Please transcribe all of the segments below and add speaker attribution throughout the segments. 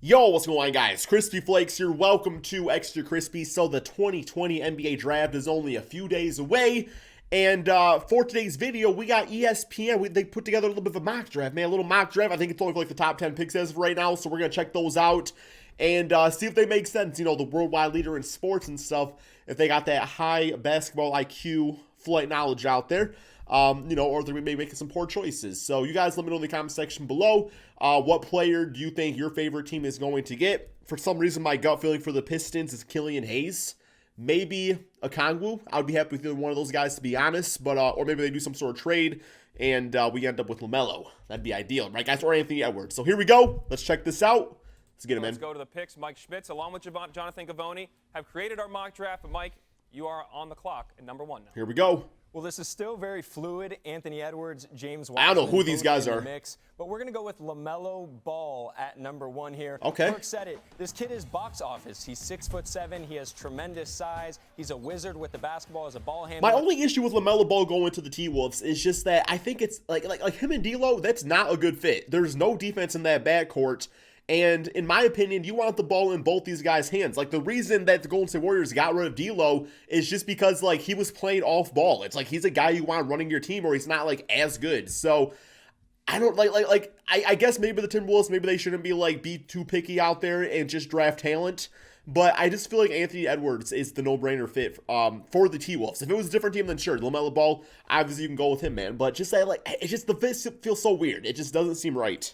Speaker 1: Yo, what's going on, guys? Crispy Flakes here. Welcome to Extra Crispy. So the 2020 NBA Draft is only a few days away. And for today's video, we got ESPN. They put together a little bit of a mock draft, man. A little mock draft. I think it's only for like the top 10 picks as of right now. So we're going to check those out and see if they make sense. You know, the worldwide leader in sports and stuff. If they got that high basketball IQ, flight knowledge out there. You know, or they may be making some poor choices. So you guys let me know in the comment section below. What player do you think your favorite team is going to get? For some reason, my gut feeling for the Pistons is Killian Hayes. Maybe a Kongwu. I would be happy with either one of those guys, to be honest. But or maybe they do some sort of trade, and we end up with LaMelo. That'd be ideal, right, guys? Or Anthony Edwards. So here we go. Let's check this out. Let's get him in.
Speaker 2: Let's go to the picks. Mike Schmitz, along with Jonathan Gavoni, have created our mock draft. But Mike, you are on the clock at number one now.
Speaker 1: Here we go.
Speaker 3: Well, this is still very fluid. Anthony Edwards, James
Speaker 1: I don't know who these guys are.
Speaker 3: Mix, but we're going to go with LaMelo Ball at number one here.
Speaker 1: Okay.
Speaker 3: Burke said it. This kid is box office. He's 6'7". He has tremendous size. He's a wizard with the basketball as a ball handler.
Speaker 1: My only issue with LaMelo Ball going to the T-Wolves is just that I think it's like him and D'Lo, that's not a good fit. There's no defense in that backcourt. And in my opinion, you want the ball in both these guys' hands. Like, the reason that the Golden State Warriors got rid of D'Lo is just because, like, he was playing off ball. It's like he's a guy you want running your team, or he's not, like, as good. So I don't I guess maybe the Timberwolves, maybe they shouldn't be too picky out there and just draft talent. But I just feel like Anthony Edwards is the no-brainer fit for the T-Wolves. If it was a different team, then sure, LaMelo Ball, obviously you can go with him, man. But just it's just the fit feels so weird. It just doesn't seem right.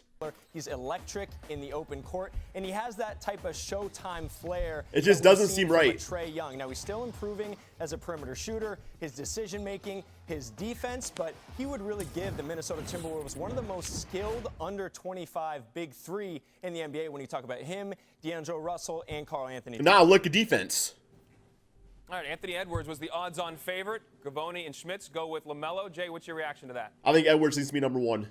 Speaker 3: He's electric in the open court, and he has that type of Showtime flair.
Speaker 1: It just doesn't seem right.
Speaker 3: Trae Young. Now, he's still improving as a perimeter shooter, his decision-making, his defense, but he would really give the Minnesota Timberwolves one of the most skilled under 25 big three in the NBA when you talk about him, D'Angelo Russell, and Karl Anthony.
Speaker 1: Now look at defense.
Speaker 2: All right, Anthony Edwards was the odds-on favorite. Gavoni and Schmitz go with LaMelo. Jay, what's your reaction to that?
Speaker 1: I think Edwards needs to be number one.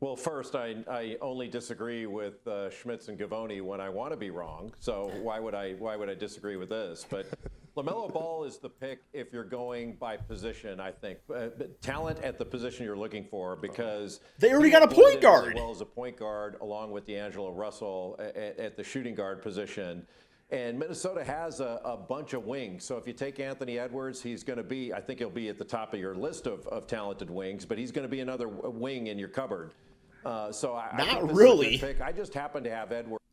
Speaker 4: Well, first, I only disagree with Schmitz and Gavoni when I want to be wrong. So why would I disagree with this? But LaMelo Ball is the pick if you're going by position. I think talent at the position you're looking for, because
Speaker 1: they already got a point guard.
Speaker 4: As well as a point guard, along with D'Angelo Russell at the shooting guard position. And Minnesota has a bunch of wings. So if you take Anthony Edwards, he's going to be, I think he'll be at the top of your list of talented wings, but he's going to be another wing in your cupboard. So I
Speaker 1: not
Speaker 4: think
Speaker 1: really.
Speaker 4: Is a good pick. I just happen to have Edwards.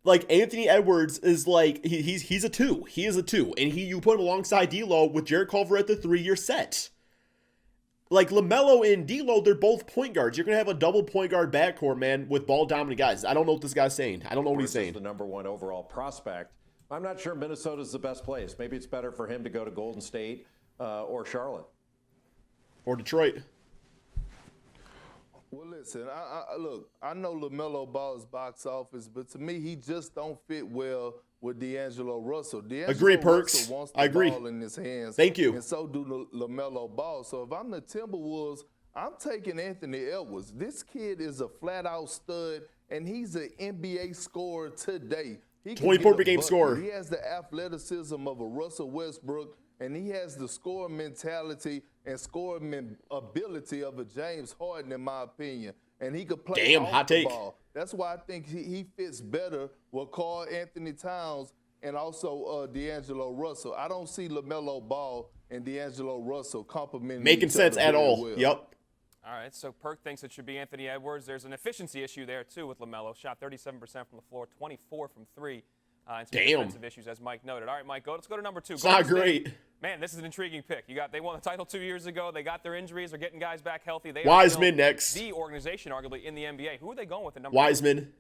Speaker 1: Like, Anthony Edwards is like he's a two. He is a two, and you put him alongside D'Lo with Jarrett Culver at the 3, you're set. Like, LaMelo and D'Lo, they're both point guards. You're gonna have a double point guard backcourt, man, with ball dominant guys. I don't know what this guy's saying. I don't know what he's saying.
Speaker 4: The number one overall prospect. I'm not sure Minnesota's the best place. Maybe it's better for him to go to Golden State or Charlotte
Speaker 1: or Detroit.
Speaker 5: Well, listen, look, I know LaMelo Ball is box office, but to me, he just don't fit well with D'Angelo Russell.
Speaker 1: Agree, Perks.
Speaker 5: Russell wants the
Speaker 1: I agree.
Speaker 5: ball in his hands.
Speaker 1: Thank you.
Speaker 5: And so do LaMelo Ball. So if I'm the Timberwolves, I'm taking Anthony Edwards. This kid is a flat-out stud, and he's an NBA scorer today. He
Speaker 1: 24 per game scorer.
Speaker 5: He has the athleticism of a Russell Westbrook, and he has the scoring mentality and scoring ability of a James Harden, in my opinion. And he could play off the ball. That's why I think he fits better with Karl Anthony Towns and also D'Angelo Russell. I don't see LaMelo Ball and D'Angelo Russell complementing
Speaker 1: making sense at all.
Speaker 5: Well.
Speaker 1: Yep.
Speaker 2: All right, so Perk thinks it should be Anthony Edwards. There's an efficiency issue there, too, with LaMelo. Shot 37% from the floor, 24 from three. And some defensive issues, as Mike noted. All right, Mike, let's go to number two.
Speaker 1: It's not great.
Speaker 2: Man, this is an intriguing pick. They won the title 2 years ago. They got their injuries. They're getting guys back healthy.
Speaker 1: Wiseman next.
Speaker 2: The organization, arguably, in the NBA. Who are they going with at number
Speaker 1: Wiseman.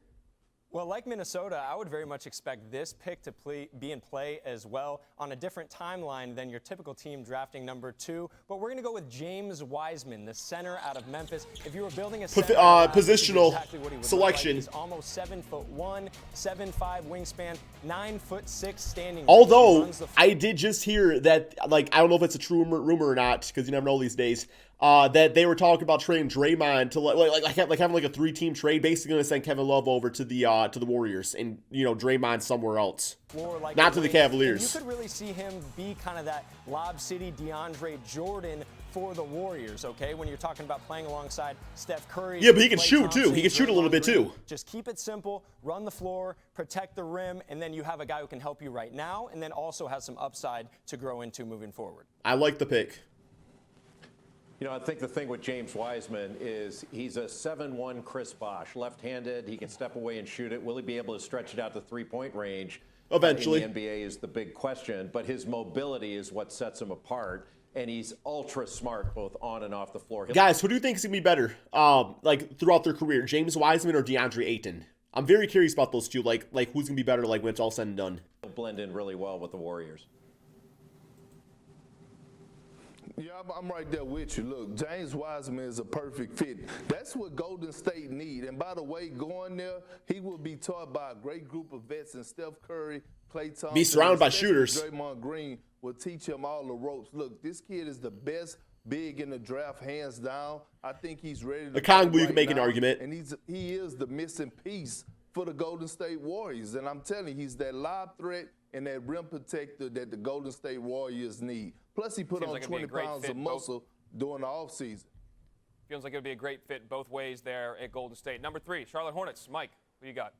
Speaker 3: Well, like Minnesota, I would very much expect this pick to be in play as well on a different timeline than your typical team drafting number 2. But we're going to go with James Wiseman, the center out of Memphis. If you were building a center,
Speaker 1: positional
Speaker 3: exactly what he would
Speaker 1: selection.
Speaker 3: Look like. He's almost 7'1", 7'5" wingspan, 9'6" standing.
Speaker 1: Although I did just hear that, like, I don't know if it's a true rumor or not, because you never know these days. that they were talking about trading Draymond to like having like a 3-team trade, basically going to send Kevin Love over to the Warriors and Draymond somewhere else,
Speaker 3: like
Speaker 1: not to the Cavaliers.
Speaker 3: And you could really see him be kind of that Lob City DeAndre Jordan for the Warriors, okay? When you're talking about playing alongside Steph Curry.
Speaker 1: Yeah, but he can
Speaker 3: Klay
Speaker 1: shoot
Speaker 3: Thompson,
Speaker 1: too. He can shoot a little bit too.
Speaker 3: Just keep it simple, run the floor, protect the rim, and then you have a guy who can help you right now and then also has some upside to grow into moving forward.
Speaker 1: I like the pick.
Speaker 4: I think the thing with James Wiseman is he's a 7'1" Chris Bosh, left-handed. He can step away and shoot it. Will he be able to stretch it out to three-point range?
Speaker 1: Eventually.
Speaker 4: In the NBA is the big question, but his mobility is what sets him apart. And he's ultra smart both on and off the floor.
Speaker 1: Guys, who do you think is going to be better like throughout their career, James Wiseman or DeAndre Ayton? I'm very curious about those two. Like who's going to be better like when it's all said and done?
Speaker 4: He'll blend in really well with the Warriors.
Speaker 5: Yeah, I'm right there with you. Look, James Wiseman is a perfect fit. That's what Golden State need. And by the way, going there, he will be taught by a great group of vets in Steph Curry, Klay Thompson.
Speaker 1: Be surrounded by shooters.
Speaker 5: Draymond Green will teach him all the ropes. Look, this kid is the best big in the draft, hands down. I think he's ready to
Speaker 1: Okongwu, you can
Speaker 5: right
Speaker 1: make an
Speaker 5: now.
Speaker 1: argument.
Speaker 5: And he is the missing piece for the Golden State Warriors. And I'm telling you, he's that lob threat and that rim protector that the Golden State Warriors need. Plus, he put on 20 pounds of muscle during the offseason.
Speaker 2: Feels like it would be a great fit both ways there at Golden State. Number 3, Charlotte Hornets. Mike, who you got?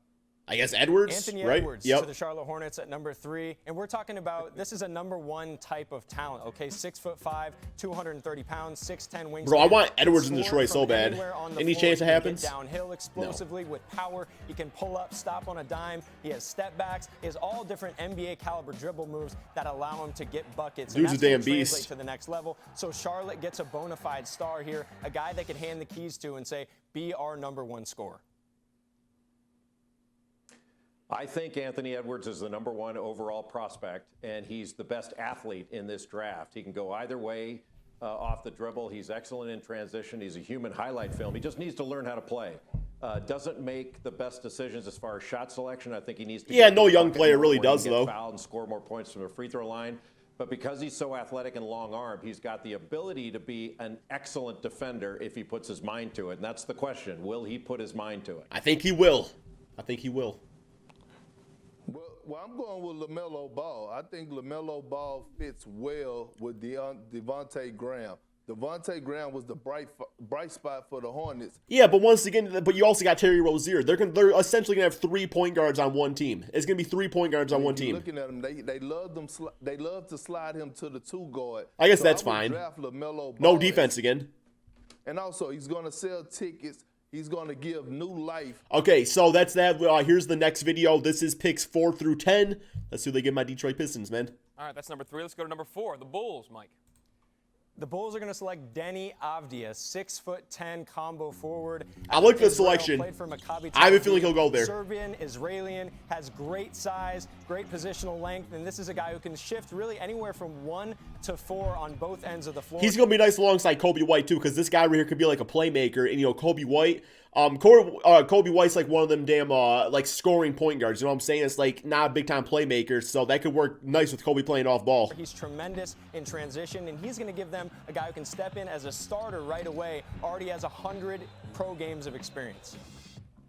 Speaker 1: I guess Edwards,
Speaker 3: Anthony
Speaker 1: right?
Speaker 3: Edwards
Speaker 1: Yep.
Speaker 3: to the Charlotte Hornets at number 3. And we're talking about, this is a number 1 type of talent, okay? 6'5", 230 pounds, 6'10" wingspan.
Speaker 1: Bro, I want Edwards in Detroit so bad. Any chance it happens?
Speaker 3: Downhill explosively with power. He can pull up, stop on a dime. He has step backs. He has all different NBA caliber dribble moves that allow him to get buckets.
Speaker 1: Dude's
Speaker 3: and
Speaker 1: a damn
Speaker 3: that's gonna
Speaker 1: beast.
Speaker 3: translate to the next level. So Charlotte gets a bona fide star here, a guy they can hand the keys to and say, be our number 1 scorer.
Speaker 4: I think Anthony Edwards is the number 1 overall prospect, and he's the best athlete in this draft. He can go either way off the dribble. He's excellent in transition. He's a human highlight film. He just needs to learn how to play. Doesn't make the best decisions as far as shot selection. I think he needs to.
Speaker 1: Yeah, no young player really does, though.
Speaker 4: Foul and score more points from the free throw line. But because he's so athletic and long-armed, he's got the ability to be an excellent defender if he puts his mind to it. And that's the question. Will he put his mind to it?
Speaker 1: I think he will. I think he will.
Speaker 5: Well, I'm going with LaMelo Ball. I think LaMelo Ball fits well with Devontae Graham. Devontae Graham was the bright spot for the Hornets.
Speaker 1: Yeah, but once again, but you also got Terry Rozier. They're essentially gonna have 3 point guards on one team. It's gonna be 3 point guards on one team.
Speaker 5: Looking at them, they love to slide him to the 2 guard.
Speaker 1: I guess that's fine.
Speaker 5: Draft LaMelo Ball
Speaker 1: No defense again.
Speaker 5: And also, he's gonna sell tickets. He's going to give new life.
Speaker 1: Okay, so that's that. Here's the next video. This is picks 4 through 10. Let's see who they give my Detroit Pistons, man.
Speaker 2: All right, that's number 3. Let's go to number 4, the Bulls, Mike.
Speaker 3: The Bulls are going to select Denny Avdia, 6'10" combo forward.
Speaker 1: I like the selection. I have a feeling he'll go there.
Speaker 3: Serbian, Israeli, has great size, great positional length, and this is a guy who can shift really anywhere from 1 to 4 on both ends of the floor.
Speaker 1: He's going to be nice alongside Kobe White, too, because this guy right here could be like a playmaker. And, Kobe White, Kobe White's like one of them damn, like, scoring point guards. You know what I'm saying? It's like not a big-time playmaker, so that could work nice with Kobe playing off ball.
Speaker 3: He's tremendous in transition, and he's going to give them a guy who can step in as a starter right away. Already has 100 pro games of experience.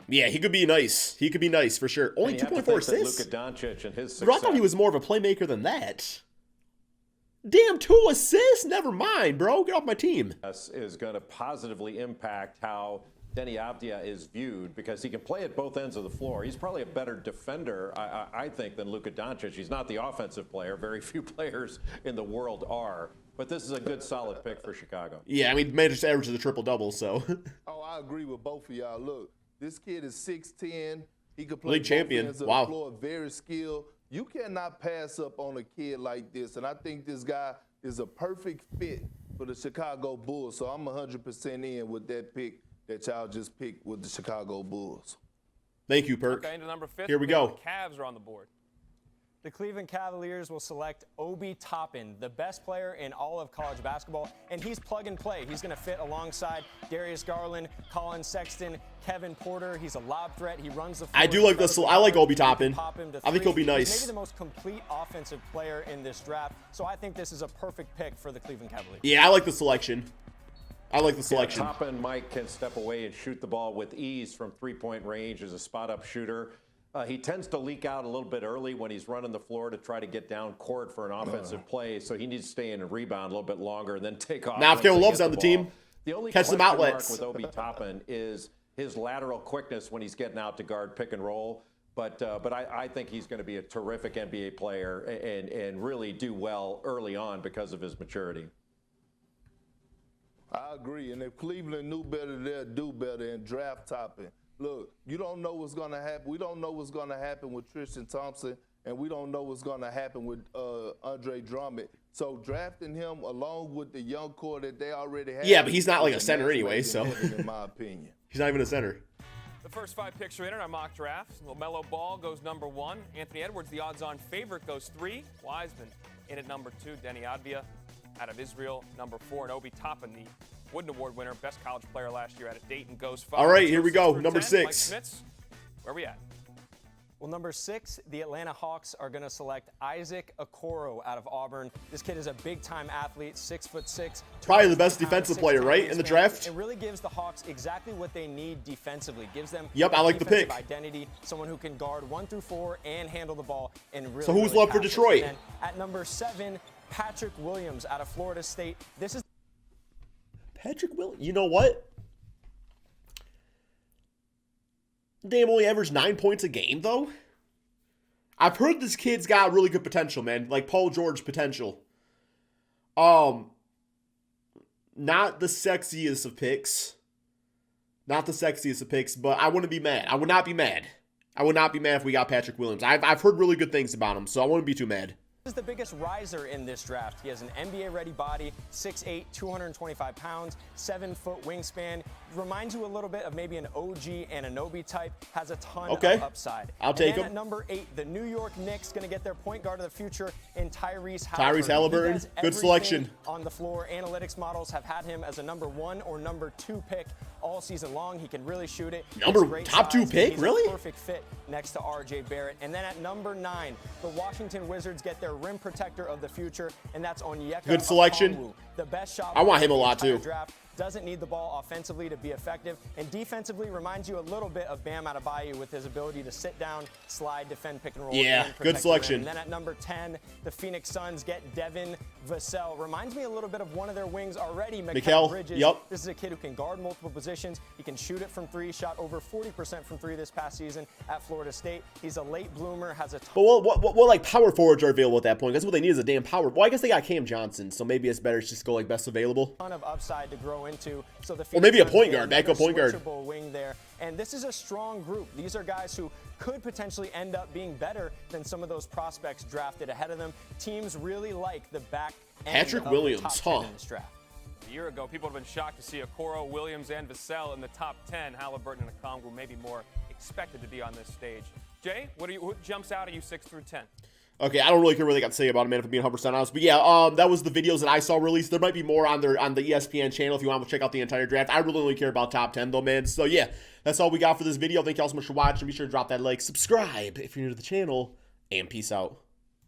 Speaker 1: Yeah, he could be nice. He could be nice for sure. Only 2.4 assists.
Speaker 4: Luka Doncic and his success.
Speaker 1: Bro, I thought he was more of a playmaker than that. Damn, 2 assists? Never mind, bro. Get off my team.
Speaker 4: Is going to positively impact how Denny Avdia is viewed because he can play at both ends of the floor. He's probably a better defender, I think, than Luka Doncic. He's not the offensive player. Very few players in the world are. But this is a good, solid pick for Chicago.
Speaker 1: Yeah, I mean, managed to average the triple-double, so.
Speaker 5: Oh, I agree with both of y'all. Look, this kid is 6'10". He could play
Speaker 1: league champion.
Speaker 5: Both ends of
Speaker 1: Wow.
Speaker 5: the floor, very skilled. You cannot pass up on a kid like this, and I think this guy is a perfect fit for the Chicago Bulls. So I'm 100% in with that pick that y'all just picked with the Chicago Bulls.
Speaker 1: Thank you, Perk.
Speaker 2: Okay, into number 5.
Speaker 1: Here we go.
Speaker 2: The Cavs are on the board.
Speaker 3: The Cleveland Cavaliers will select Obi Toppin, the best player in all of college basketball, and he's plug and play. He's going to fit alongside Darius Garland, Colin Sexton, Kevin Porter. He's a lob threat. He runs the floor.
Speaker 1: I do like this. I like Obi Toppin. I think he'll be nice.
Speaker 3: He's maybe the most complete offensive player in this draft, so I think this is a perfect pick for the Cleveland Cavaliers.
Speaker 1: Yeah, I like the selection. I like the selection.
Speaker 4: Yeah, Toppin, Mike can step away and shoot the ball with ease from three-point range as a spot-up shooter. He tends to leak out a little bit early when he's running the floor to try to get down court for an offensive play, so he needs to stay in and rebound a little bit longer and then take off.
Speaker 1: Now, if Kevin Love's on the team,
Speaker 4: the only
Speaker 1: catch some outlets.
Speaker 4: with Obi Toppin is his lateral quickness when he's getting out to guard pick and roll. But I think he's going to be a terrific NBA player and really do well early on because of his maturity.
Speaker 5: I agree. And if Cleveland knew better, they'll do better in draft Toppin. Look, you don't know what's going to happen. We don't know what's going to happen with Tristan Thompson, and we don't know what's going to happen with Andre Drummond. So drafting him along with the young core that they already have.
Speaker 1: Yeah, but he's not like a center anyway, so.
Speaker 5: In my opinion.
Speaker 1: He's not even a center.
Speaker 2: The first 5 picks are in our mock draft. LaMelo Ball goes number 1. Anthony Edwards, the odds-on favorite, goes 3. Wiseman in at number 2. Denny Advia out of Israel, number 4. And Obi Toppin, the Wooden Award winner, best college player last year out of Dayton, goes 5.
Speaker 1: All right, here we go. Number
Speaker 2: 10.
Speaker 1: 6.
Speaker 2: Mike Schmitz, where are we at?
Speaker 3: Well, number 6, the Atlanta Hawks are going to select Isaac Okoro out of Auburn. This kid is a big-time athlete, 6'6".
Speaker 1: Probably the best defensive player, right, in the draft?
Speaker 3: It really gives the Hawks exactly what they need defensively. Gives them
Speaker 1: I like the pick.
Speaker 3: Identity, someone who can guard 1 through 4 and handle the ball. And really,
Speaker 1: so who's
Speaker 3: really
Speaker 1: left for Detroit?
Speaker 3: And at number 7, Patrick Williams out of Florida State. This is
Speaker 1: Patrick Williams. You know what? Damn, only averaged 9 points a game, though. I've heard this kid's got really good potential, man. Like Paul George potential. Not the sexiest of picks. Not the sexiest of picks, but I wouldn't be mad. I would not be mad. I would not be mad if we got Patrick Williams. I've heard really good things about him, so I wouldn't be too mad.
Speaker 3: Is the biggest riser in this draft. He has an NBA-ready body, 6'8", 225 pounds, 7-foot wingspan. Reminds you a little bit of maybe an OG Anunoby type. Has a ton of upside.
Speaker 1: I'll take him.
Speaker 3: At number 8, the New York Knicks going to get their point guard of the future in Tyrese
Speaker 1: Halliburton. Good selection.
Speaker 3: On the floor, analytics models have had him as a number 1 or number 2 pick all season long. He can really shoot it.
Speaker 1: Top 2 pick,
Speaker 3: He's
Speaker 1: really?
Speaker 3: A perfect fit next to R.J. Barrett. And then at number 9, the Washington Wizards get their rim protector of the future, and that's Onyeka.
Speaker 1: Good selection.
Speaker 3: Okongwu, the best shot.
Speaker 1: I want him a lot too.
Speaker 3: Draft. Doesn't need the ball offensively to be effective, and defensively reminds you a little bit of Bam Adebayo with his ability to sit down, slide, defend, pick and roll.
Speaker 1: Yeah, good selection.
Speaker 3: And then at number 10, the Phoenix Suns get Devin Vassell. Reminds me a little bit of one of their wings already, Mikal Bridges.
Speaker 1: Yep.
Speaker 3: This is a kid who can guard multiple positions. He can shoot it from 3. Shot over 40% from 3 this past season at Florida State. He's a late bloomer. Has a ton.
Speaker 1: But what like power forwards are available at that point? That's what they need is a damn power. Well, I guess they got Cam Johnson, so maybe it's better to just go like best available.
Speaker 3: Ton of upside to grow into. So the
Speaker 1: or maybe a point guard, backup point guard.
Speaker 3: Wing there. And this is a strong group. These are guys who could potentially end up being better than some of those prospects drafted ahead of them. Teams really like the back end
Speaker 1: Patrick
Speaker 3: of
Speaker 1: Williams,
Speaker 3: the top 10 in this draft.
Speaker 2: A year ago, people would have been shocked to see Okoro, Williams, and Vassell in the top 10. Halliburton and Okongwu maybe more expected to be on this stage. Jay, what jumps out at you 6 through 10?
Speaker 1: Okay, I don't really care what they got to say about him, man, if I'm being 100% honest. But yeah, that was the videos that I saw released. There might be more on the ESPN channel if you want to check out the entire draft. I really only care about top 10, though, man. So yeah, that's all we got for this video. Thank you all so much for watching. Be sure to drop that like, subscribe if you're new to the channel, and peace out.